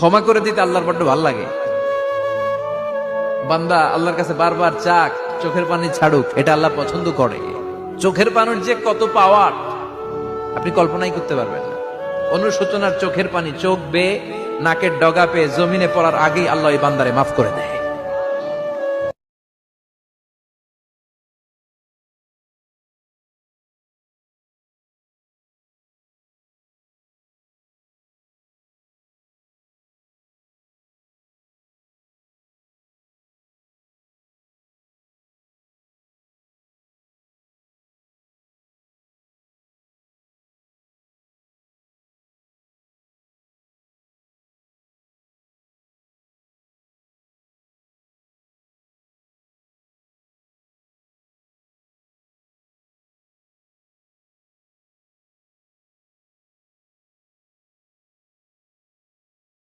ক্ষমা করে দিতে আল্লাহর বড্ড ভালো লাগে। বান্দা আল্লাহর কাছে বারবার চাক, চোখের পানি ছাড়ুক, এটা আল্লাহ পছন্দ করে। চোখের পানির যে কত পাওয়ার আপনি কল্পনাই করতে পারবেন না। অনুশোচনার চোখের পানি চোখ বেয়ে নাকের ডগা পেয়ে জমিনে পড়ার আগেই আল্লাহ এই বান্দারে মাফ করে দেয়।